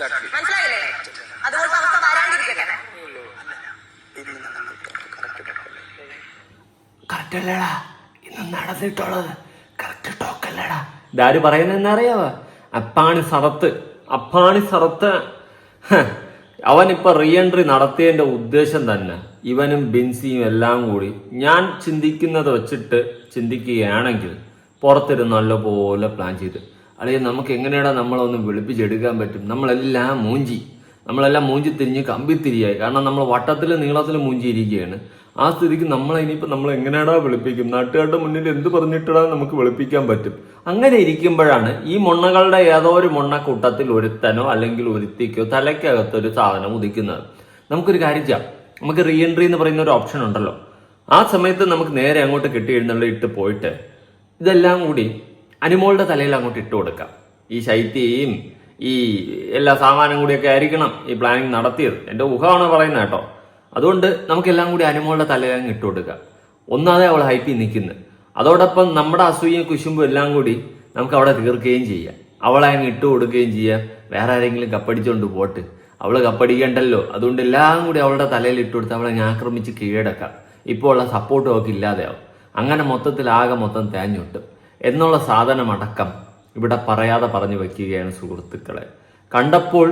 മനസ്സിലായില്ലേ? അതുപോലത്തെ അവസ്ഥ വരാണ്ടിരിക്കട്ടെ. കറക്റ്റ് അല്ലേടാ ഇന്ന് നടന്നിട്ടുള്ളത്? കറക്റ്റ് ടോക്കല്ലേടാ? ഇതാര് പറയുന്നറിയാവോ? അപ്പാണി സറത്ത് അവനിപ്പോ റീ എൻട്രി നടത്തിയതിന്റെ ഉദ്ദേശം തന്നെ ഇവനും ബിൻസിയും എല്ലാം കൂടി ഞാൻ ചിന്തിക്കുന്നത് വെച്ചിട്ട് ചിന്തിക്കുകയാണെങ്കിൽ പുറത്തിരുന്ന് നല്ലപോലെ പ്ലാൻ ചെയ്ത് അല്ലെങ്കിൽ നമുക്ക് എങ്ങനെയാടാ നമ്മളൊന്ന് വിളിപ്പിച്ചെടുക്കാൻ പറ്റും? നമ്മളെല്ലാം മൂഞ്ചി തിരിഞ്ഞ് കമ്പിത്തിരിയായി. കാരണം നമ്മൾ വട്ടത്തിൽ നീളത്തിൽ മൂഞ്ചിയിരിക്കുകയാണ്. ആ സ്ഥിതിക്ക് നമ്മൾ എങ്ങനെയാടാ വിളിപ്പിക്കും? നാട്ടുകാരുടെ മുന്നിൽ എന്ത് പറഞ്ഞിട്ടാ നമുക്ക് വിളിപ്പിക്കാൻ പറ്റും? അങ്ങനെ ഇരിക്കുമ്പോഴാണ് ഈ മുണ്ണകളുടെ ഏതോ ഒരു മുണ്ണക്കൂട്ടത്തിൽ ഒരുത്തനോ അല്ലെങ്കിൽ ഒരുത്തിക്കോ തലയ്ക്കകത്തൊരു സാധനം ഉദിക്കുന്നത്. നമുക്കൊരു കാര്യം ചെയ്യാം. നമുക്ക് റീ എൻട്രി എന്ന് പറയുന്ന ഒരു ഓപ്ഷൻ ഉണ്ടല്ലോ. ആ സമയത്ത് നമുക്ക് നേരെ അങ്ങോട്ട് കെട്ടി ഇട്ട് പോയിട്ട് ഇതെല്ലാം കൂടി അനുമോളുടെ തലയിൽ അങ്ങോട്ട് ഇട്ട് കൊടുക്കാം. ഈ ശൈത്യയും ഈ എല്ലാ സാമാനം കൂടിയൊക്കെ ആയിരിക്കണം ഈ പ്ലാനിങ് നടത്തിയത്. എന്റെ ഊഹമാണ് പറയുന്നത് കേട്ടോ. അതുകൊണ്ട് നമുക്കെല്ലാം കൂടി അനുമോളുടെ തലയിൽ അങ്ങ് ഇട്ട് കൊടുക്കാം. ഒന്നാതെ അവൾ ഹൈപ്പിൽ നിൽക്കുന്നത്. അതോടൊപ്പം നമ്മുടെ അസൂയയും കുശുമ്പും എല്ലാം കൂടി നമുക്ക് അവിടെ തീർക്കുകയും ചെയ്യാം. അവളെ അങ്ങ് ഇട്ട് കൊടുക്കുകയും ചെയ്യാം. വേറെ ആരെങ്കിലും കപ്പടിച്ചുകൊണ്ട് പോട്ട്, അവള് കപ്പടിക്കണ്ടല്ലോ. അതുകൊണ്ട് എല്ലാം കൂടി അവളുടെ തലയിൽ ഇട്ട് കൊടുത്ത് അവളെ ആക്രമിച്ച് കീഴടക്കാം. ഇപ്പോൾ ഉള്ള സപ്പോർട്ടും ഒക്കെ ഇല്ലാതെയാവും. അങ്ങനെ മൊത്തം തേഞ്ഞൊട്ടും എന്നുള്ള സാധനമടക്കം ഇവിടെ പറയാതെ പറഞ്ഞു വയ്ക്കുകയാണ് സുഹൃത്തുക്കളെ. കണ്ടപ്പോൾ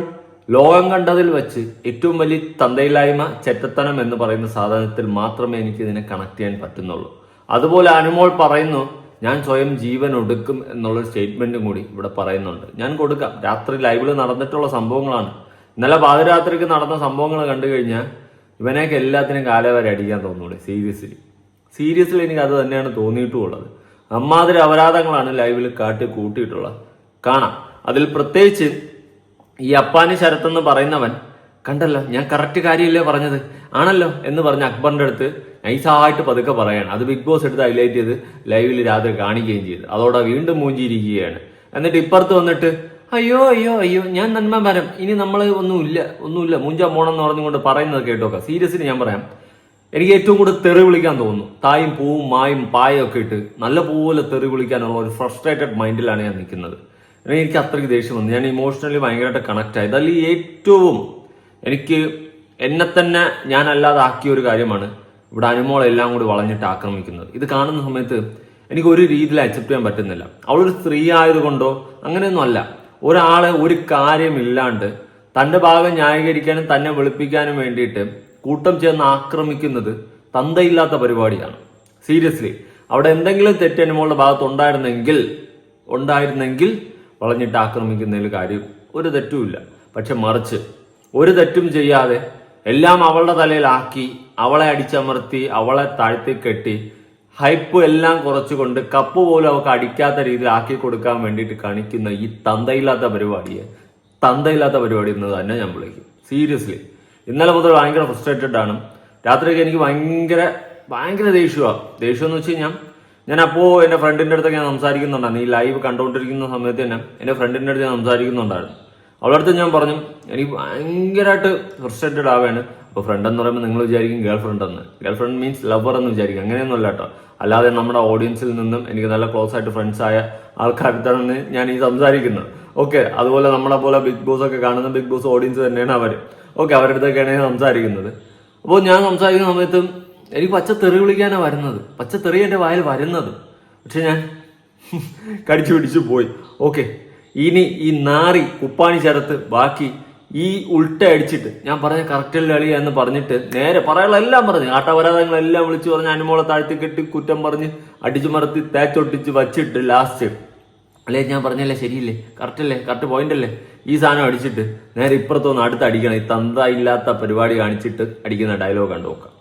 ലോകം കണ്ടതിൽ വെച്ച് ഏറ്റവും വലിയ തന്തയില്ലായ്മ, ചെറ്റത്തനം എന്ന് പറയുന്ന സാധനത്തിൽ മാത്രമേ എനിക്ക് ഇതിനെ കണക്ട് ചെയ്യാൻ പറ്റുന്നുള്ളൂ. അതുപോലെ അനുമോൾ പറയുന്നു ഞാൻ സ്വയം ജീവൻ ഒടുക്കും എന്നുള്ളൊരു സ്റ്റേറ്റ്മെന്റും കൂടി ഇവിടെ പറയുന്നുണ്ട്. ഞാൻ കൊടുക്കാം. രാത്രി ലൈവിൽ നടന്നിട്ടുള്ള സംഭവങ്ങളാണ്. ഇന്നലെ പാതിരാത്രിക്ക് നടന്ന സംഭവങ്ങൾ കണ്ടു കഴിഞ്ഞാൽ ഇവനെയൊക്കെ എല്ലാത്തിനും കാലവരെ അടിക്കാൻ തോന്നൂടെ? സീരിയസ്ലി എനിക്ക് അത് തന്നെയാണ് തോന്നിയിട്ടുള്ളത്. അമ്മാതിരി അപരാധങ്ങളാണ് ലൈവിൽ കൂട്ടിയിട്ടുള്ളത്. കാണാം. അതിൽ പ്രത്യേകിച്ച് ഈ അപ്പാനി ശരത്തെന്ന് പറയുന്നവൻ കണ്ടല്ലോ, ഞാൻ കറക്റ്റ് കാര്യമില്ലേ പറഞ്ഞത്? ആണല്ലോ എന്ന് പറഞ്ഞ് അക്ബറിന്റെ അടുത്ത് നൈസായിട്ട് പതുക്കെ പറയാണ്. അത് ബിഗ് ബോസ് എടുത്ത് ഹൈലൈറ്റ് ചെയ്ത് ലൈവിൽ രാത്രി കാണിക്കുകയും ചെയ്തു. അതോടെ വീണ്ടും മൂഞ്ചിയിരിക്കുകയാണ്. എന്നിട്ട് ഇപ്പുറത്ത് വന്നിട്ട് അയ്യോ ഞാൻ നന്മ മരം, ഇനി നമ്മൾ ഒന്നുമില്ല മൂഞ്ചാൻ പോണെന്ന് പറഞ്ഞുകൊണ്ട് പറയുന്നത് കേട്ടോക്കാം. സീരിയസ്ലി ഞാൻ പറയാം, എനിക്ക് ഏറ്റവും കൂടുതൽ തെറി വിളിക്കാൻ തോന്നുന്നു. തായും പൂവും മായും പായും ഒക്കെ ഇട്ട് നല്ലപോലെ തെറി വിളിക്കാനുള്ള ഒരു ഫ്രസ്ട്രേറ്റഡ് മൈൻഡിലാണ് ഞാൻ നിൽക്കുന്നത്. എനിക്ക് അത്രയ്ക്ക് ദേഷ്യം വന്നു. ഞാൻ ഇമോഷണലി ഭയങ്കരമായിട്ട് കണക്ട് ആയത്. അതിൽ ഏറ്റവും എനിക്ക് എന്നെ തന്നെ ഞാൻ അല്ലാതെ ആക്കിയ ഒരു കാര്യമാണ് ഇവിടെ അനുമോളെല്ലാം കൂടി വളഞ്ഞിട്ട് ആക്രമിക്കുന്നത്. ഇത് കാണുന്ന സമയത്ത് എനിക്ക് ഒരു രീതിയിൽ അക്സെപ്റ്റ് ചെയ്യാൻ പറ്റുന്നില്ല. അവളൊരു സ്ത്രീ ആയതുകൊണ്ടോ അങ്ങനെയൊന്നും അല്ല. ഒരാളെ ഒരു കാര്യമില്ലാണ്ട് തന്റെ ഭാഗം ന്യായീകരിക്കാനും തന്നെ വെളുപ്പിക്കാനും വേണ്ടിയിട്ട് കൂട്ടം ചേർന്ന് ആക്രമിക്കുന്നത് തന്തയില്ലാത്ത പരിപാടിയാണ്. സീരിയസ്ലി അവിടെ എന്തെങ്കിലും തെറ്റ് അനുമോളുടെ ഭാഗത്ത് ഉണ്ടായിരുന്നെങ്കിൽ വളഞ്ഞിട്ട് ആക്രമിക്കുന്നതിൽ കാര്യം ഒരു തെറ്റുമില്ല. പക്ഷെ മറിച്ച് ഒരു തെറ്റും ചെയ്യാതെ എല്ലാം അവളുടെ തലയിലാക്കി അവളെ അടിച്ചമർത്തി അവളെ താഴ്ത്തി കെട്ടി ഹൈപ്പ് എല്ലാം കുറച്ചുകൊണ്ട് കപ്പ് പോലും അവൾക്ക് അടിക്കാത്ത രീതിയിൽ ആക്കി കൊടുക്കാൻ വേണ്ടിയിട്ട് കാണിക്കുന്ന ഈ തന്തയില്ലാത്ത പരിപാടി എന്ന് തന്നെ ഞാൻ വിളിക്കും. സീരിയസ്ലി ഇന്നലെ മുതൽ ഭയങ്കര ഫ്രസ്ട്രേറ്റഡ് ആണ്. രാത്രിയൊക്കെ എനിക്ക് ഭയങ്കര ദേഷ്യമാണ്. ദേഷ്യം എന്ന് വെച്ച് കഴിഞ്ഞാൽ ഞാൻ അപ്പോൾ എൻ്റെ ഫ്രണ്ടിൻ്റെ അടുത്തൊക്കെ ഞാൻ സംസാരിക്കുന്നുണ്ടായിരുന്നു. ഈ ലൈവ് കണ്ടുകൊണ്ടിരിക്കുന്ന സമയത്ത് തന്നെ എൻ്റെ ഫ്രണ്ടിൻ്റെ അടുത്ത് ഞാൻ സംസാരിക്കുന്നുണ്ടായിരുന്നു. അവളുടെ അടുത്ത് ഞാൻ പറഞ്ഞു എനിക്ക് ഭയങ്കരമായിട്ട് ഫ്രസ്ട്രേറ്റഡ് ആവുകയാണ്. അപ്പോൾ ഫ്രണ്ട് എന്ന് പറയുമ്പോൾ നിങ്ങൾ വിചാരിക്കും ഗേൾ ഫ്രണ്ട് മീൻസ് ലവർ എന്ന് വിചാരിക്കും. അങ്ങനെയൊന്നുമല്ല കേട്ടോ. അല്ലാതെ നമ്മുടെ ഓഡിയൻസിൽ നിന്നും എനിക്ക് നല്ല ക്ലോസ് ആയിട്ട് ഫ്രണ്ട്സ് ആയ ആൾക്കാരാണ് ഞാൻ ഈ സംസാരിക്കുന്നത്. ഓക്കെ, അതുപോലെ നമ്മളെ പോലെ ബിഗ് ബോസ് ഒക്കെ കാണുന്ന ബിഗ് ബോസ് ഓഡിയൻസ് തന്നെയാണ് അവർ. ഓക്കെ, അവരുടെ അടുത്തൊക്കെയാണ് ഞാൻ സംസാരിക്കുന്നത്. അപ്പോൾ ഞാൻ സംസാരിക്കുന്ന സമയത്ത് എനിക്ക് പച്ചത്തെറി വിളിക്കാനാണ് വരുന്നത്. പച്ചത്തെറി എൻ്റെ വായിൽ വരുന്നത്. പക്ഷെ ഞാൻ കടിച്ചു പിടിച്ചു പോയി. ഓക്കെ, ഇനി ഈ നാറി കുപ്പാണി ശരത്ത് ബാക്കി ഈ ഉൾട്ട അടിച്ചിട്ട് ഞാൻ പറഞ്ഞ കറക്റ്റല്ല അളി എന്ന് പറഞ്ഞിട്ട് നേരെ പറയാനുള്ള എല്ലാം പറഞ്ഞ് ആട്ടപരാധങ്ങളെല്ലാം വിളിച്ചു പറഞ്ഞ് അനുമോളെ താഴ്ത്തി കെട്ടി കുറ്റം പറഞ്ഞ് അടിച്ചു മറത്തി തേച്ചൊട്ടിച്ച് വച്ചിട്ട് ലാസ്റ്റ് അല്ലേ ഞാൻ പറഞ്ഞല്ലേ ശരിയില്ലേ, കറക്റ്റ് പോയിന്റ് അല്ലേ, ഈ സാധനം അടിച്ചിട്ട് നേരെ ഇപ്പുറത്തൊന്ന് അടുത്ത് അടിക്കണം. ഈ തന്ത ഇല്ലാത്ത പരിപാടി കാണിച്ചിട്ട് അടിക്കുന്ന ഡയലോഗ് കണ്ടു നോക്കാം.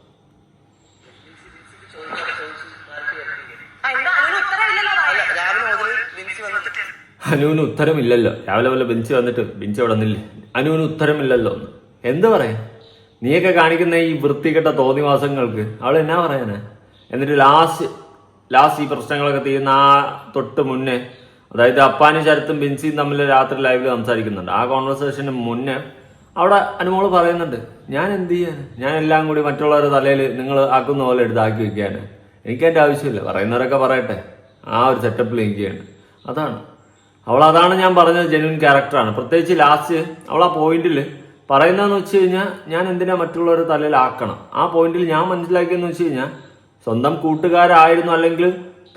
അനുവിന് ഉത്തരമില്ലല്ലോ. രാവിലെ വല്ല ബെഞ്ച് വന്നിട്ട് ബെഞ്ച് അവിടെ നിന്നില്ലേ, അനുവിന് ഉത്തരമില്ലല്ലോ എന്ന് എന്ത് പറയാൻ? നീയൊക്കെ കാണിക്കുന്ന ഈ വൃത്തികെട്ട തോന്നിവാസങ്ങൾക്ക് അവൾ എന്നാ പറയാനാ? എന്നിട്ട് ലാസ്റ്റ് ഈ പ്രശ്നങ്ങളൊക്കെ തീരുന്ന ആ തൊട്ട് മുന്നേ, അതായത് അപ്പാനും ശരത്തും ബെൻസിയും തമ്മിൽ രാത്രി ലൈവിൽ സംസാരിക്കുന്നുണ്ട്. ആ കോൺവെർസേഷന് മുന്നേ അവിടെ അനുമോള് പറയുന്നുണ്ട് ഞാൻ എന്ത് ചെയ്യാൻ, ഞാൻ എല്ലാം കൂടി മറ്റുള്ളവരുടെ തലയിൽ നിങ്ങൾ ആക്കുന്ന പോലെ എടുത്താക്കി വെക്കാന് എനിക്കതിൻ്റെ ആവശ്യമില്ല, പറയുന്നവരൊക്കെ പറയട്ടെ, ആ ഒരു സെറ്റപ്പിൽ എനിക്കാണ്. അതാണ് അതാണ് ഞാൻ പറഞ്ഞത്, ജെന്യൂൻ ക്യാരക്ടറാണ്. പ്രത്യേകിച്ച് ലാസ്റ്റ് അവൾ ആ പോയിന്റിൽ പറയുന്നതെന്ന് വെച്ച് കഴിഞ്ഞാൽ, ഞാൻ എന്തിനാ മറ്റുള്ളവരുടെ തലയിലാക്കണം. ആ പോയിന്റിൽ ഞാൻ മനസ്സിലാക്കിയെന്ന് വെച്ച് കഴിഞ്ഞാൽ, സ്വന്തം കൂട്ടുകാരായിരുന്നു, അല്ലെങ്കിൽ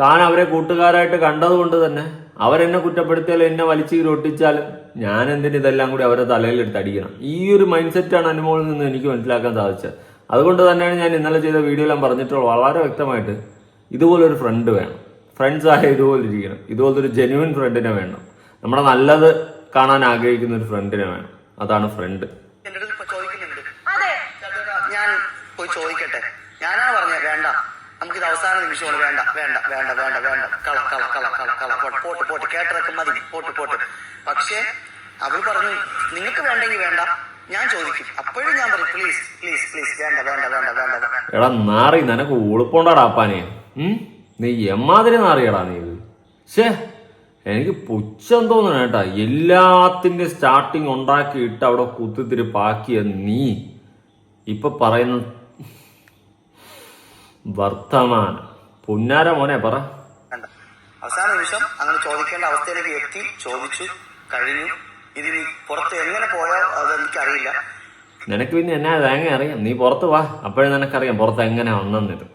താൻ അവരെ കൂട്ടുകാരായിട്ട് കണ്ടതുകൊണ്ട് തന്നെ അവരെന്നെ കുറ്റപ്പെടുത്തിയാലും എന്നെ വലിച്ചു ഒട്ടിച്ചാലും ഞാൻ എന്തിന് ഇതെല്ലാം കൂടി അവരെ തലയിലെടുത്ത് അടിക്കണം. ഈ ഒരു മൈൻഡ് സെറ്റാണ് അനുമോളിൽ നിന്ന് എനിക്ക് മനസ്സിലാക്കാൻ സാധിച്ചത്. അതുകൊണ്ട് തന്നെയാണ് ഞാൻ ഇന്നലെ ചെയ്ത വീഡിയോയിലും പറഞ്ഞിട്ടുള്ളത് വളരെ വ്യക്തമായിട്ട്, ഇതുപോലൊരു ഫ്രണ്ട് വേണം. ഫ്രണ്ട്സ് ആയ ഇതുപോലെ ഇരിക്കണം. ഇതുപോലത്തെ ഒരു ജെന്യൂൻ ഫ്രണ്ടിനെ വേണം. നമ്മുടെ നല്ലത് കാണാൻ ആഗ്രഹിക്കുന്ന ഒരു ഫ്രണ്ടിനെ വേണം. അതാണ് ഫ്രണ്ട്. എന്റെ അടുത്ത് ചോദിക്കുന്നുണ്ട്. ഞാൻ പോയി ചോദിക്കട്ടെ. ഞാനാണ് പറഞ്ഞത് വേണ്ട, നമുക്കിത് അവസാന നിമിഷമാണ്, വേണ്ട വേണ്ട വേണ്ട വേണ്ട വേണ്ട, കള കള കള കള കള പോട്ട് പോട്ട് കേട്ടിറക്കം മതി, പോട്ട് പോട്ട്. പക്ഷേ അവൾ പറഞ്ഞു നിങ്ങൾക്ക് വേണ്ടെങ്കിൽ വേണ്ട, ഞാൻ ചോദിക്കും. അപ്പോഴും ഞാൻ പറയും പ്ലീസ് പ്ലീസ് പ്ലീസ്, വേണ്ട വേണ്ട വേണ്ട വേണ്ട വേണ്ട. എടാ നാറി, നിനക്ക് ഉളുപ്പുണ്ടാടാ അപ്പാനെ. നീ എമ്മാതിരി നാറിയടാ നീ. ശേ, എനിക്ക് പുച്ഛം തോന്നണ കേട്ടാ. എല്ലാത്തിന്റെ സ്റ്റാർട്ടിങ് ഉണ്ടാക്കിയിട്ട് അവിടെ കുത്തിത്തിരിപ്പാക്കിയ നീ ഇപ്പൊ പറയുന്ന വർത്തമാനം. പുന്നാര മോനെ പറ. അവസാന നിമിഷം അങ്ങനെ ചോദിക്കേണ്ട അവസ്ഥയിലേക്ക് എത്തി. ചോദിച്ചു കഴിഞ്ഞു. ഇതിന് പുറത്ത് എങ്ങനെ പോയോ അതെനിക്കറിയില്ല. നിനക്ക് പിന്നെ എന്നാ തേങ്ങ അറിയാം. നീ പുറത്ത് വാ, അപ്പോഴും നിനക്കറിയാം പുറത്ത് എങ്ങനെ വന്നെന്നിത്.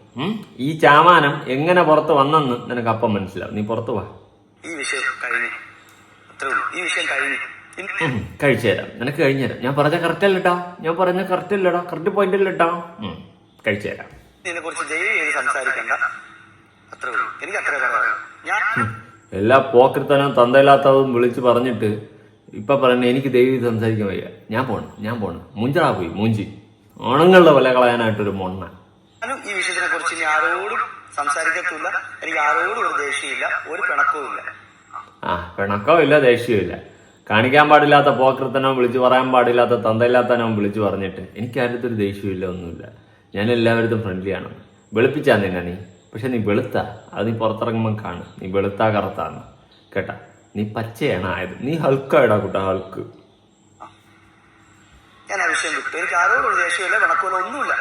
ഈ ചാമാനം എങ്ങനെ പുറത്ത് വന്നെന്ന് നിനക്ക് അപ്പം മനസ്സിലാവും. നീ പുറത്ത് വാ. ഈ വിഷയം കഴിഞ്ഞു, അത്രേ ഉള്ളൂ. ഈ വിഷയം കഴിഞ്ഞു. കഴിച്ചു തരാം, നിനക്ക് കഴിഞ്ഞു തരാം. ഞാൻ പറഞ്ഞ കറക്റ്റ് അല്ലട്ടാ, ഞാൻ പറഞ്ഞ കറക്റ്റ് അല്ലടാ, കറക്റ്റ് പോയിന്റ് അല്ലട്ടാ. കഴിച്ചു തരാം. ഇതിനെ കുറിച്ച് ദയവ് ചെയ്ത് സംസാരിക്കണ്ട, അത്രേ ഉള്ളൂ. എനിക്ക് അത്രേ പറയാം. ഞാൻ എല്ലാ പോക്കൃത്തനും തന്തയില്ലാത്തതും വിളിച്ച് പറഞ്ഞിട്ട് ഇപ്പൊ പറയുന്നത് എനിക്ക് ദൈവം സംസാരിക്കാൻ വയ്യ, ഞാൻ പോണ് മുഞ്ചടാ പോയി മൂഞ്ചി ഓണങ്ങളുടെ വില കളയാനായിട്ടൊരു മൊണ്ണ. ഞാനും ഈ വിഷയത്തിനെ കുറിച്ച് ഇനി ആരോടും സംസാരിക്കത്തില്ല. എനിക്ക് ആരോടും ഒരു ദേഷ്യമില്ല, ഒരു പിണക്കവും ഇല്ല. പിണക്കവും ഇല്ല, ദേഷ്യവും ഇല്ല. കാണിക്കാൻ പാടില്ലാത്ത പോക്കൃത്തനോ വിളിച്ച് പറയാൻ പാടില്ലാത്ത തന്തയില്ലാത്തനോ വിളിച്ച് പറഞ്ഞിട്ട് എനിക്ക് ആരുടെ ഒരു ദേഷ്യമില്ല, ഒന്നുമില്ല. ഞാൻ എല്ലാവരും ഫ്രണ്ട്ലിയാണ്. വെളുപ്പിച്ചാ നിന്നെ നീ, പക്ഷെ നീ വെളുത്ത അത് നീ പുറത്തിറങ്ങുമ്പോൾ കാണും. നീ വെളുത്താ കറുത്താന്ന് കേട്ടാ. നീ പച്ചയാണ് ആയത്. നീ ഹൾക്കായിടാ കുട്ടാ, ഹൾക്ക്. ഞാൻ ആ വിഷയം വിട്ടു. എനിക്ക് ആരോടും ഒരു ദേഷ്യമില്ല, പിണക്കമില്ല, ഒന്നുമില്ല.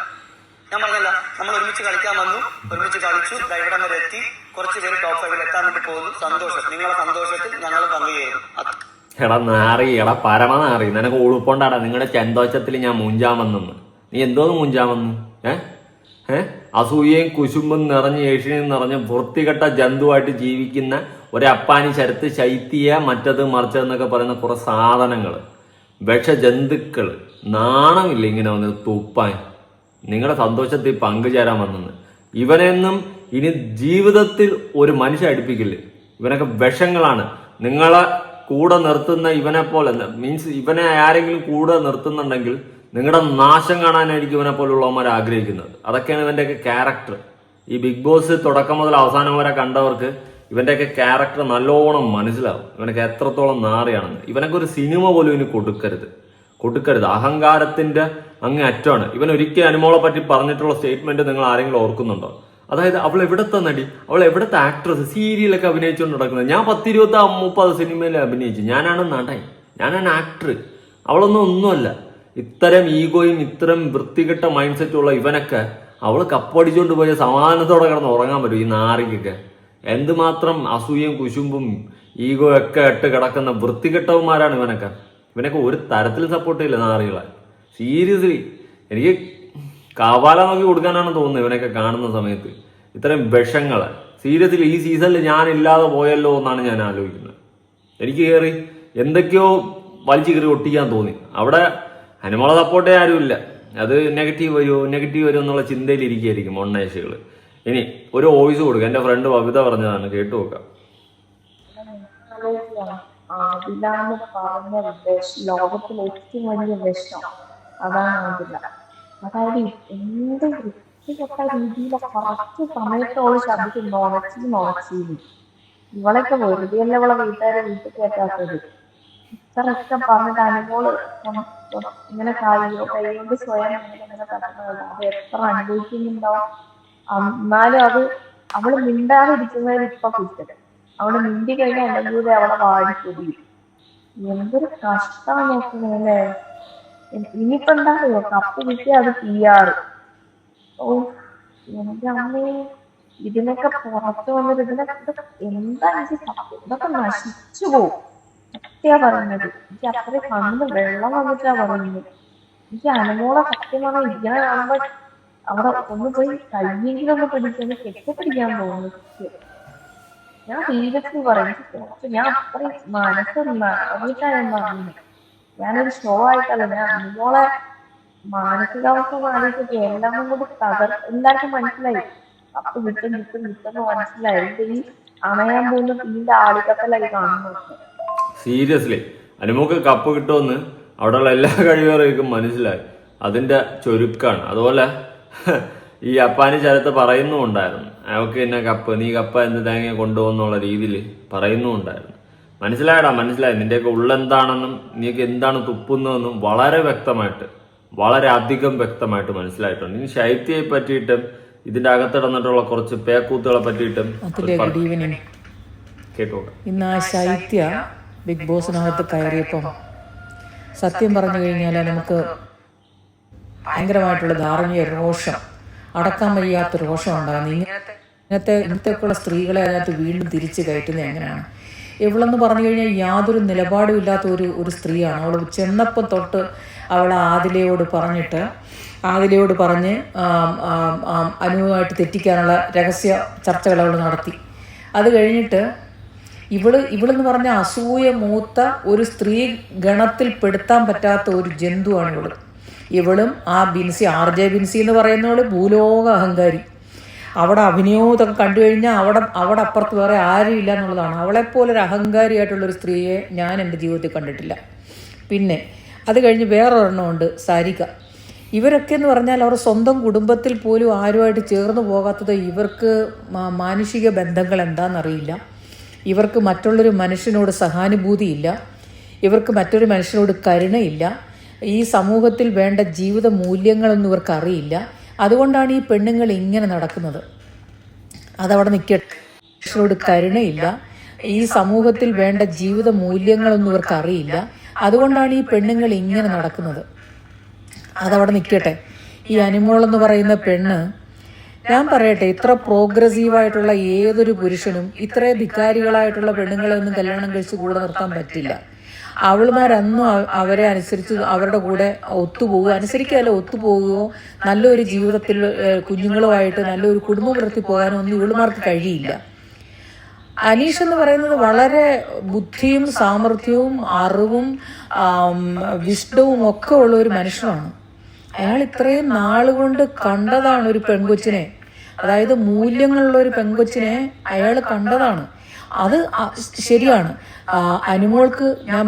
ഞാൻ പറഞ്ഞല്ല, നമ്മൾ ഒരുമിച്ച് കളിക്കാൻ വന്നു, ഒരുമിച്ച് കളിച്ചു, ഇവിടം വരെ എത്തി. കുറച്ച് പേര് ടോപ്പ് 5 എത്താൻ വേണ്ടി പോകുന്നു. സന്തോഷം. നിങ്ങളെ സന്തോഷത്തിൽ ഞങ്ങൾ പങ്കുചേരുന്നു. എടാ നാറി, എടാ പരമനാറി, നിനക്ക് ഉളുപ്പുണ്ടാടാ. നിങ്ങളുടെ ചന്തോഷത്തിൽ ഞാൻ മൂഞ്ചാമെന്ന്. നീ എന്തോന്ന് മൂഞ്ചാമെന്ന്? അസൂയയും കുശുമ്പും നിറഞ്ഞ് ഏഷ്യയും നിറഞ്ഞ് വൃത്തികെട്ട ജന്തുവായിട്ട് ജീവിക്കുന്ന ഒരപ്പാനി ശരത്ത് ശൈത്യ മറ്റത് മറിച്ചതെന്നൊക്കെ പറയുന്ന കുറെ സാധനങ്ങൾ, വിഷജന്തുക്കൾ. നാണമില്ല ഇങ്ങനെ വന്ന് തുപ്പാൻ. നിങ്ങളുടെ സന്തോഷത്തിൽ പങ്കുചേരാൻ വന്നെന്ന്. ഇവനെന്നും ഇനി ജീവിതത്തിൽ ഒരു മനുഷ്യ അടുപ്പിക്കില്ല. ഇവനൊക്കെ വിഷങ്ങളാണ്. നിങ്ങളെ കൂടെ നിർത്തുന്ന ഇവനെ പോലെ, മീൻസ് ഇവനെ ആരെങ്കിലും കൂടെ നിർത്തുന്നുണ്ടെങ്കിൽ നിങ്ങളുടെ നാശം കാണാനായിരിക്കും ഇവനെ പോലുള്ളവന്മാർ ആഗ്രഹിക്കുന്നത്. അതൊക്കെയാണ് ഇവന്റെയൊക്കെ ക്യാരക്ടർ. ഈ ബിഗ് ബോസ് തുടക്കം മുതൽ അവസാനം വരെ കണ്ടവർക്ക് ഇവന്റെയൊക്കെ ക്യാരക്ടർ നല്ലോണം മനസ്സിലാവും. ഇവനൊക്കെ എത്രത്തോളം നാറിയാണെന്ന്. ഇവനൊക്കെ ഒരു സിനിമ പോലും ഇനി കൊടുക്കരുത്. അഹങ്കാരത്തിന്റെ അങ്ങേ അറ്റമാണ്. ഇവൻ ഒരിക്കൽ അനുമോളെ പറ്റി പറഞ്ഞിട്ടുള്ള സ്റ്റേറ്റ്മെന്റ് നിങ്ങൾ ആരെങ്കിലും ഓർക്കുന്നുണ്ടോ? അതായത് അവൾ എവിടത്തെ നടി, അവൾ എവിടത്തെ ആക്ട്രസ്, സീരിയലൊക്കെ അഭിനയിച്ചുകൊണ്ട് നടക്കുന്നത്. ഞാൻ 10, 20, 30 സിനിമയിൽ അഭിനയിച്ചു. ഞാനാണ് നടൻ, ഞാനാണ് ആക്ടർ. അവളൊന്നും ഒന്നുമല്ല. ഇത്തരം ഈഗോയും ഇത്തരം വൃത്തികെട്ട മൈൻഡ് സെറ്റുള്ള ഇവനൊക്കെ അവൾ കപ്പടിച്ചുകൊണ്ട് പോയ സമാധാനത്തോടെ കിടന്ന് ഉറങ്ങാൻ പറ്റും. ഈ നാറിക്കൊക്കെ എന്തുമാത്രം അസൂയയും കുശുമ്പും ഈഗോ ഒക്കെ ഇട്ട് കിടക്കുന്ന വൃത്തികെട്ടവന്മാരാണ് ഇവനൊക്കെ. ഇവനൊക്കെ ഒരു തരത്തിൽ സപ്പോർട്ട് ചെയ്യില്ല നാറികളെ. സീരിയസ്ലി എനിക്ക് കാവാല നോക്കി കൊടുക്കാനാണ് തോന്നുന്നത് ഇവനൊക്കെ കാണുന്ന സമയത്ത്. ഇത്തരം വിഷങ്ങള് സീരിയസ്ലി ഈ സീസണിൽ ഞാൻ ഇല്ലാതെ പോയല്ലോ എന്നാണ് ഞാൻ ആലോചിക്കുന്നത്. എനിക്ക് കയറി എന്തൊക്കെയോ വലിച്ചു കയറി ഒട്ടിക്കാൻ തോന്നി. അവിടെ അനുമോളെ സപ്പോർട്ടേ ആരുമില്ല. അത് നെഗറ്റീവ് വരുമോ എന്നുള്ള ചിന്തയിൽ ഇരിക്കുകയായിരിക്കും ഒണ്ണേശികൾ. ഇനി ഒരു വോയിസ് കൊടുക്കുക. എന്റെ ഫ്രണ്ട് കവിത പറഞ്ഞതാണ്, കേട്ടു നോക്കാം. ലോകത്തിലെ ഏറ്റവും വലിയ വിഷം അതാണ് അതില്ല. അതായത് എന്ത് വൃത്തികെട്ട രീതിയിലൊക്കെ കറക്റ്റ് സമയത്തോളം ശബ്ദിച്ച് നുണച്ചീന്ന് ഇവളൊക്കെ വെറുതെ അല്ല ഇവളെ വീട്ടുകാരെ വീട്ടിൽ കേട്ടാത്തത്. ഇത്രയൊക്കെ പറഞ്ഞിട്ട് അനുമോള് ഇങ്ങനെ കൈകൊണ്ട് സ്വയം ഇങ്ങനെ തട്ടുന്നത് അത് എത്ര അനുഭവിക്കുന്നുണ്ടാവും. എന്നാലും അത് അവള് മിണ്ടാതിരിക്കുന്നതിൽ ഇപ്പൊ കുറ്റം. അവള് മിണ്ടി കഴിഞ്ഞാൽ അല്ലെങ്കിൽ അവളെ വാടിപ്പൊടി. എന്തൊരു കഷ്ടമാണ് നോക്കുന്നല്ലേ. ഇനിയിപ്പോ എന്താ കപ്പ് കിട്ടിയ അത് PR. ഓ എന്റെ അമ്മേ, ഇതിനൊക്കെ പുറത്ത് വന്നിട്ട് എന്താ എനിക്ക് സത്യം ഇതൊക്കെ നശിച്ചു പോകും. സത്യാ പറയുന്നത്. എനിക്ക് അത്രയും കണ്ണ് വെള്ളം വന്നിട്ടാ പറയുന്നത്. എനിക്ക് അനുമോളെ സത്യം പറഞ്ഞാൽ ഇങ്ങനെ കാണുമ്പോ അവിടെ ഒന്ന് പോയി കയ്യെങ്കിലും ഒന്ന് പിടിച്ചൊന്ന് കെട്ടിപ്പിടിക്കാൻ തോന്നുന്നു. ഞാൻ സീരിയസ്ലി പറയും. പക്ഷെ ഞാൻ അത്രയും മനസ്സ് അറിയിട്ടാ ഞാൻ പറയുന്നത്. ഞാനൊരു ഷോ ആയിട്ടല്ല, ഞാൻ അനുമോളെ മാനസികാവസ്ഥ ആലോചിച്ചിട്ട് എല്ലാം കൂടി എല്ലാവർക്കും മനസ്സിലായി. അപ്പൊ കിട്ടുന്ന മനസ്സിലായി. ഈ അണയാൻ പോകുന്ന തീന്റെ ആളിക്കത്തലായി കാണുന്നത്. സീരിയസ്ലി അനുമോക്ക് കപ്പ് കിട്ടുമെന്ന് അവിടെയുള്ള എല്ലാ കഴിവുകാർക്കും മനസ്സിലായി. അതിന്റെ ചുരുക്കാണ്. അതുപോലെ ഈ അപ്പാനി ചരത്ത് പറയുന്നുണ്ടായിരുന്നു, അവൾക്ക് പിന്നെ കപ്പ്, നീ കപ്പ എന്ത് തേങ്ങ കൊണ്ടുപോകുന്നുള്ള രീതിയിൽ പറയുന്നുണ്ടായിരുന്നു. മനസ്സിലായി. നിന്റെയൊക്കെ ഉള്ളെന്താണെന്നും നീക്ക് എന്താണ് തുപ്പുന്നതെന്നും വളരെ വ്യക്തമായിട്ട്, വളരെ അധികം വ്യക്തമായിട്ട് മനസ്സിലായിട്ടുണ്ട്. ഇനി ശൈത്യയെ പറ്റിയിട്ടും ഇതിന്റെ അകത്തിടന്നിട്ടുള്ള കുറച്ച് പേക്കൂത്തുകളെ പറ്റിയിട്ടും കേട്ടോട്ടെ. ഇന്ന് ആ ശൈത്യ ബിഗ് ബോസിനകത്ത് കയറിയപ്പം സത്യം പറഞ്ഞു കഴിഞ്ഞാൽ നമുക്ക് ഭയങ്കരമായിട്ടുള്ള ധാർമ്മിക രോഷം, അടക്കാൻ വയ്യാത്ത രോഷം ഉണ്ടാകുന്നു. ഇന്നത്തേക്കുള്ള സ്ത്രീകളെ അതിനകത്ത് വീണ്ടും തിരിച്ചു കയറ്റുന്നത് എങ്ങനെയാണ്? ഇവളെന്ന് പറഞ്ഞു കഴിഞ്ഞാൽ യാതൊരു നിലപാടും ഇല്ലാത്ത ഒരു സ്ത്രീയാണ്. അവൾ ചെന്നപ്പം തൊട്ട് അവൾ ആദിലയോട് പറഞ്ഞ് അനുവുമായിട്ട് തെറ്റിക്കാനുള്ള രഹസ്യ ചർച്ചകൾ അവൾ നടത്തി. അത് കഴിഞ്ഞിട്ട് ഇവളെന്ന് പറഞ്ഞ അസൂയ മൂത്ത ഒരു സ്ത്രീ ഗണത്തിൽ പെടുത്താൻ പറ്റാത്ത ഒരു ജന്തുവാണ് ഇവളും ആ ബിൻസി, RJ ബിൻസി എന്ന് പറയുന്നവള് ഭൂലോക അഹങ്കാരി. അവിടെ അഭിനയവും ഇതൊക്കെ കണ്ടു കഴിഞ്ഞാൽ അവിടെ അപ്പുറത്ത് വേറെ ആരും ഇല്ല എന്നുള്ളതാണ്. അവളെപ്പോലൊരു അഹങ്കാരിയായിട്ടുള്ളൊരു സ്ത്രീയെ ഞാൻ എൻ്റെ ജീവിതത്തിൽ കണ്ടിട്ടില്ല. പിന്നെ അത് കഴിഞ്ഞ് വേറൊരെണ്ണമുണ്ട്, സാരിക. ഇവരൊക്കെ എന്ന് പറഞ്ഞാൽ അവർ സ്വന്തം കുടുംബത്തിൽ പോലും ആരുമായിട്ട് ചേർന്ന് പോകാത്തത്. ഇവർക്ക് മാനുഷിക ബന്ധങ്ങൾ എന്താണെന്നറിയില്ല. ഇവർക്ക് മറ്റുള്ളൊരു മനുഷ്യനോട് സഹാനുഭൂതിയില്ല. ഇവർക്ക് മറ്റൊരു മനുഷ്യനോട് കരുണയില്ല. ഈ സമൂഹത്തിൽ വേണ്ട ജീവിത മൂല്യങ്ങളൊന്നും ഇവർക്ക് അറിയില്ല. അതുകൊണ്ടാണ് ഈ പെണ്ണുങ്ങൾ ഇങ്ങനെ നടക്കുന്നത്. അതവിടെ നിൽക്കട്ടെ. മനുഷ്യനോട് കരുണയില്ല. ഈ സമൂഹത്തിൽ വേണ്ട ജീവിത മൂല്യങ്ങളൊന്നും ഇവർക്ക് അറിയില്ല. അതുകൊണ്ടാണ് ഈ പെണ്ണുങ്ങൾ ഇങ്ങനെ നടക്കുന്നത്. അതവിടെ നിൽക്കട്ടെ. ഈ അനുമോൾ എന്ന് പറയുന്ന പെണ്ണ്, ഞാൻ പറയട്ടെ, ഇത്ര പ്രോഗ്രസീവായിട്ടുള്ള ഏതൊരു പുരുഷനും ഇത്രയും ധിക്കാരികളായിട്ടുള്ള പെണ്ണുങ്ങളെ ഒന്നും കല്യാണം കഴിച്ച് കൂടെ നിർത്താൻ പറ്റില്ല. അവളുമാരന്നും അവരെ അനുസരിച്ച് അവരുടെ കൂടെ ഒത്തുപോകുകയോ നല്ലൊരു ജീവിതത്തിൽ കുഞ്ഞുങ്ങളുമായിട്ട് നല്ലൊരു കുടുംബം പുലർത്തി പോകാനോ ഒന്നും ഇവളുമാർക്ക് കഴിയില്ല. അനീഷ് എന്ന് പറയുന്നത് വളരെ ബുദ്ധിയും സാമർഥ്യവും അറിവും വിഷ്ണവും ഒക്കെ ഉള്ള ഒരു മനുഷ്യനാണ്. അയാൾ ഇത്രയും നാളുകൊണ്ട് കണ്ടതാണ് ഒരു പെൺകൊച്ചിനെ, അതായത് മൂല്യങ്ങളുള്ള ഒരു പെൺകൊച്ചിനെ അയാൾ കണ്ടതാണ്. അത് ശരിയാണ്. അനുമോൾക്ക് ഞാൻ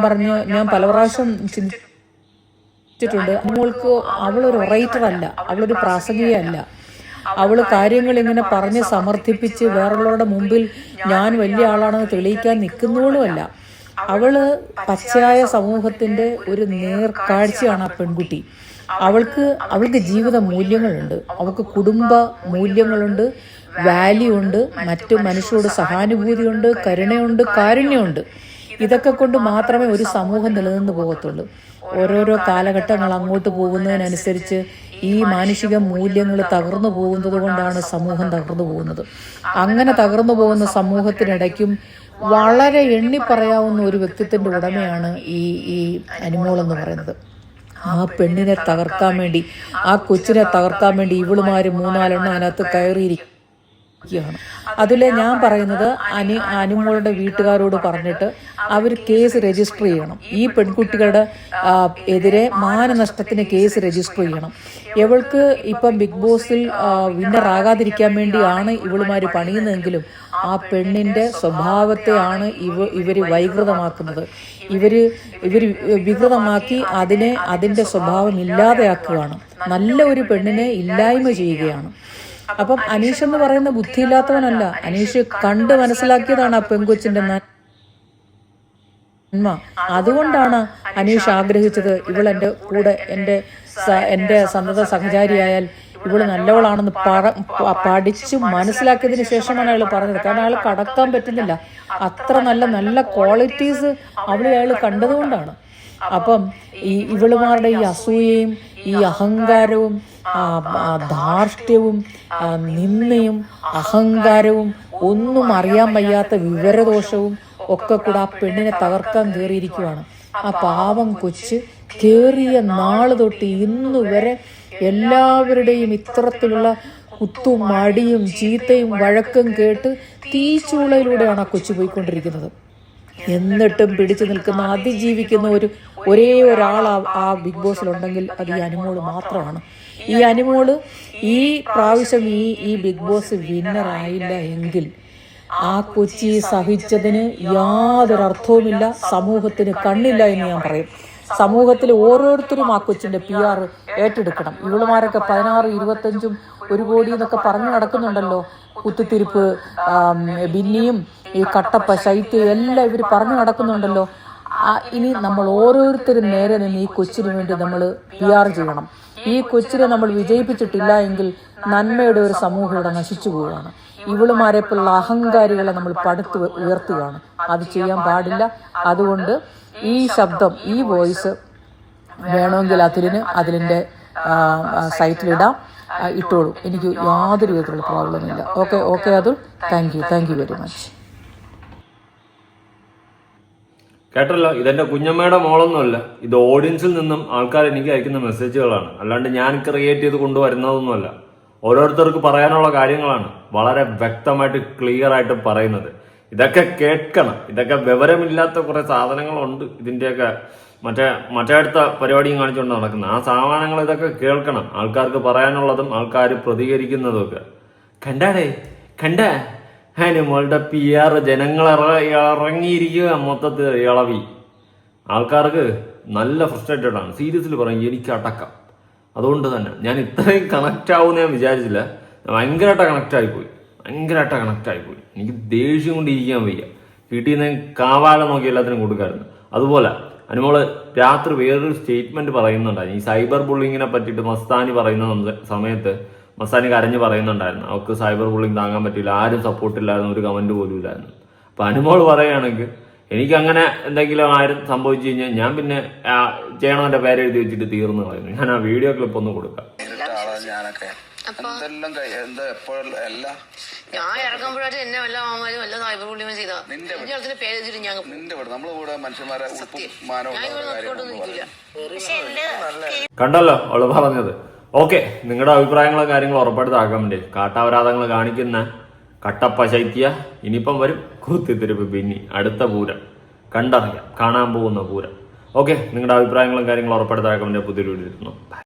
പല പ്രാവശ്യം ചിന്തിച്ചിട്ടുണ്ട്. അനുമോൾക്ക് അവളൊരു ഒറേറ്ററല്ല, അവളൊരു പ്രാസംഗികയല്ല. അവള് കാര്യങ്ങൾ ഇങ്ങനെ പറഞ്ഞ് സമർത്ഥിപ്പിച്ച് വേറുള്ളവരുടെ മുമ്പിൽ ഞാൻ വലിയ ആളാണെന്ന് തെളിയിക്കാൻ നിൽക്കുന്നവളുമല്ല. അവള് പച്ചയായ സമൂഹത്തിന്റെ ഒരു നേർക്കാഴ്ചയാണ് ആ പെൺകുട്ടി. അവൾക്ക് ജീവിത മൂല്യങ്ങളുണ്ട്, അവൾക്ക് കുടുംബ മൂല്യങ്ങളുണ്ട്, വാല്യൂ ഉണ്ട്, മറ്റു മനുഷ്യരോട് സഹാനുഭൂതിയുണ്ട്, കരുണയുണ്ട്, കാരുണ്യമുണ്ട്. ഇതൊക്കെ കൊണ്ട് മാത്രമേ ഒരു സമൂഹം നിലനിന്ന് പോകത്തുള്ളൂ. ഓരോരോ കാലഘട്ടങ്ങൾ അങ്ങോട്ട് പോകുന്നതിനനുസരിച്ച് ഈ മാനുഷിക മൂല്യങ്ങൾ തകർന്നു പോകുന്നത് കൊണ്ടാണ് സമൂഹം തകർന്നു പോകുന്നത്. അങ്ങനെ തകർന്നു പോകുന്ന സമൂഹത്തിനിടയ്ക്കും വളരെ എണ്ണിപ്പറയാവുന്ന ഒരു വ്യക്തിത്വത്തിന്റെ ഉടമയാണ് ഈ അനുമോൾ എന്ന് പറയുന്നത്. ആ പെണ്ണിനെ തകർക്കാൻ വേണ്ടി, ആ കൊച്ചിനെ തകർക്കാൻ വേണ്ടി ഇവളുമാര് 3-4 അതിനകത്ത് കയറിയിരിക്കുകയാണ്. അതിലെ ഞാൻ പറയുന്നത് അനുമോളുടെ വീട്ടുകാരോട് പറഞ്ഞിട്ട് അവർ കേസ് രജിസ്റ്റർ ചെയ്യണം. ഈ പെൺകുട്ടികളുടെ എതിരെ മാനനഷ്ടത്തിന് കേസ് രജിസ്റ്റർ ചെയ്യണം. ഇവൾക്ക് ഇപ്പം ബിഗ് ബോസിൽ വിന്നറാകാതിരിക്കാൻ വേണ്ടിയാണ് ഇവളുമാര് പണിയുന്നതെങ്കിലും ആ പെണ്ണിന്റെ സ്വഭാവത്തെയാണ് ഇവര് വൈകൃതമാക്കുന്നത്. ഇവര് വികൃതമാക്കി അതിന്റെ സ്വഭാവം ഇല്ലാതെയാക്കുകയാണ്. നല്ല ഒരു പെണ്ണിനെ ഇല്ലായ്മ ചെയ്യുകയാണ്. അപ്പം അനീഷ് എന്ന് പറയുന്ന ബുദ്ധിയില്ലാത്തവനല്ല. അനീഷ് കണ്ട് മനസ്സിലാക്കിയതാണ് ആ പെൺകൊച്ചിന്റെ നന്മ. അതുകൊണ്ടാണ് അനീഷ് ആഗ്രഹിച്ചത് ഇവളെന്റെ കൂടെ എന്റെ സന്തത സഹചാരിയായാൽ ഇവള് നല്ലവളാണെന്ന് പഠിച്ച് മനസ്സിലാക്കിയതിന് ശേഷമാണ് അയാൾ പറഞ്ഞത്. കാരണം അയാൾ കടക്കാൻ പറ്റുന്നില്ല. അത്ര നല്ല ക്വാളിറ്റീസ് അയാൾ കണ്ടതുകൊണ്ടാണ്. അപ്പം ഇവളുമാരുടെ ഈ അസൂയയും ഈ ഈ അഹങ്കാരവും ധാർഷ്ട്യവും നിന്ദയും അഹങ്കാരവും ഒന്നും അറിയാൻ വയ്യാത്ത വിവരദോഷവും ഒക്കെ കൂടെ ആ പെണ്ണിനെ തകർക്കാൻ കയറിയിരിക്കുവാണ്. ആ പാവം കൊച്ച് കയറിയ നാള് തൊട്ട് ഇന്നു വരെ എല്ലാവരുടെയും ഇത്തരത്തിലുള്ള കുത്തും മടിയും ചീത്തയും വഴക്കും കേട്ട് തീച്ചൂളയിലൂടെയാണ് ആ കൊച്ചു പോയിക്കൊണ്ടിരിക്കുന്നത്. എന്നിട്ടും പിടിച്ചു നിൽക്കുന്ന അതിജീവിക്കുന്ന ഒരേ ഒരാൾ ആ ബിഗ് ബോസിലുണ്ടെങ്കിൽ അത് ഈ അനുമോള് മാത്രമാണ്. ഈ അനുമോള് ഈ പ്രാവശ്യം ഈ ബിഗ് ബോസ് വിന്നർ ആയില്ല എങ്കിൽ ആ കൊച്ചി സഹിച്ചതിന് യാതൊരു അർത്ഥവുമില്ല. സമൂഹത്തിന് കണ്ണില്ല എന്ന് ഞാൻ പറയും. സമൂഹത്തിൽ ഓരോരുത്തരും ആ കൊച്ചിന്റെ PR ഏറ്റെടുക്കണം. ഇവളുമാരൊക്കെ 16, 25, 1 കോടി എന്നൊക്കെ പറഞ്ഞു നടക്കുന്നുണ്ടല്ലോ. കുത്തിത്തിരിപ്പ്, ബിന്നിയും ഈ കട്ടപ്പ, ശൈത്യ എല്ലാം ഇവർ പറഞ്ഞു നടക്കുന്നുണ്ടല്ലോ. ഇനി നമ്മൾ ഓരോരുത്തരും നേരെ നിന്ന് ഈ കൊച്ചിന് വേണ്ടി നമ്മൾ PR ചെയ്യണം. ഈ കൊച്ചിനെ നമ്മൾ വിജയിപ്പിച്ചിട്ടില്ല എങ്കിൽ നന്മയുടെ ഒരു സമൂഹം ഇവിടെ നശിച്ചു പോവുകയാണ്. ഇവളുമാരെപ്പോലുള്ള അഹങ്കാരികളെ നമ്മൾ പടുത്ത് ഉയർത്തുകയാണ്. അത് ചെയ്യാൻ പാടില്ല. അതുകൊണ്ട് ഈ ശബ്ദം, ഈ വോയിസ് വേണമെങ്കിൽ അതിലിൻ്റെ സൈറ്റിലിടാം, ഇട്ടോളൂ. എനിക്ക് യാതൊരു വിധത്തിലുള്ള പ്രോബ്ലമില്ല. Okay Athul, thank you very much. കേട്ടല്ലോ, ഇതെന്റെ കുഞ്ഞമ്മയുടെ മോളൊന്നുമല്ല. ഇത് ഓഡിയൻസിൽ നിന്നും ആൾക്കാർ എനിക്ക് അയക്കുന്ന മെസ്സേജുകളാണ്. അല്ലാണ്ട് ഞാൻ ക്രിയേറ്റ് ചെയ്ത് കൊണ്ടുവരുന്നതൊന്നുമല്ല. ഓരോരുത്തർക്ക് പറയാനുള്ള കാര്യങ്ങളാണ് വളരെ വ്യക്തമായിട്ട് ക്ലിയർ ആയിട്ട് പറയുന്നത്. ഇതൊക്കെ കേൾക്കണം. ഇതൊക്കെ വിവരമില്ലാത്ത കുറെ സാധനങ്ങളുണ്ട്. ഇതിന്റെയൊക്കെ മറ്റേ അടുത്ത പരിപാടിയും കാണിച്ചുകൊണ്ട് നടക്കുന്നത്. ആ സാധനങ്ങൾ ഇതൊക്കെ കേൾക്കണം. ആൾക്കാർക്ക് പറയാനുള്ളതും ആൾക്കാർ പ്രതികരിക്കുന്നതും ഒക്കെ കണ്ട അനുമോളുടെ PR ജനങ്ങൾ ഇറങ്ങിയിരിക്കുക. മൊത്തത്തിൽ ഇളവി ആൾക്കാർക്ക് നല്ല ഫ്രസ്ട്രേറ്റഡ് ആണ്. സീരിയസിൽ പറയും, എനിക്ക് അടക്കം. അതുകൊണ്ട് തന്നെ ഞാൻ ഇത്രയും കണക്റ്റ് ആവുമെന്ന് ഞാൻ വിചാരിച്ചില്ല. ഭയങ്കരമായിട്ട് കണക്റ്റ് ആയിപ്പോയി. എനിക്ക് ദേഷ്യം കൊണ്ട് ഇരിക്കാൻ വയ്യ. വീട്ടിൽ കാവാലം നോക്കി എല്ലാത്തിനും കൊടുക്കാറുണ്ട്. അതുപോലെ അനുമോള് രാത്രി വേറൊരു സ്റ്റേറ്റ്മെന്റ് പറയുന്നുണ്ടായിരുന്നു. ഈ സൈബർ ബുള്ളിങ്ങിനെ പറ്റിയിട്ട് മസ്താനി പറയുന്ന സമയത്ത് മസ്താനി കരഞ്ഞ് പറയുന്നുണ്ടായിരുന്നു, അവർക്ക് സൈബർ ബുള്ളിങ് താങ്ങാൻ പറ്റില്ല, ആരും സപ്പോർട്ടില്ലായിരുന്നു, ഒരു കമന്റ് പോലും ഇല്ലായിരുന്നു. അപ്പൊ അനുമോള് പറയുകയാണെങ്കിൽ എനിക്കങ്ങനെ എന്തെങ്കിലും ആരും സംഭവിച്ചു കഴിഞ്ഞാൽ ഞാൻ പിന്നെ ചെയ്യണവന്റെ പേരെഴുതി വെച്ചിട്ട് തീർന്നു പറയുന്നു. ഞാൻ ആ വീഡിയോ ക്ലിപ്പ് ഒന്ന് കൊടുക്കാം. ഞാൻ ഇറങ്ങുമ്പോഴായിട്ട് എന്നെ വല്ല ആമാരും വല്ല സൈബർ ബുള്ളിങ് ചെയ്താ പേര് ഞാൻ കണ്ടല്ലോ അവള് പറഞ്ഞത്. ഓക്കെ, നിങ്ങളുടെ അഭിപ്രായങ്ങളും കാര്യങ്ങളും ഉറപ്പെടുത്താക്കാൻ വേണ്ടി കാട്ടാവരാധങ്ങൾ കാണിക്കുന്ന കട്ടപ്പ ശൈത്യ ഇനിയിപ്പം വരും. കുത്തിത്തിരിപ്പ് ബിന്നി അടുത്ത പൂരം കണ്ടറിയാം, കാണാൻ പോകുന്ന പൂരം. ഓക്കെ, നിങ്ങളുടെ അഭിപ്രായങ്ങളും കാര്യങ്ങളും ഉറപ്പെടുത്താക്കാൻ വേണ്ടി പുതിയൊരു വീഡിയോ.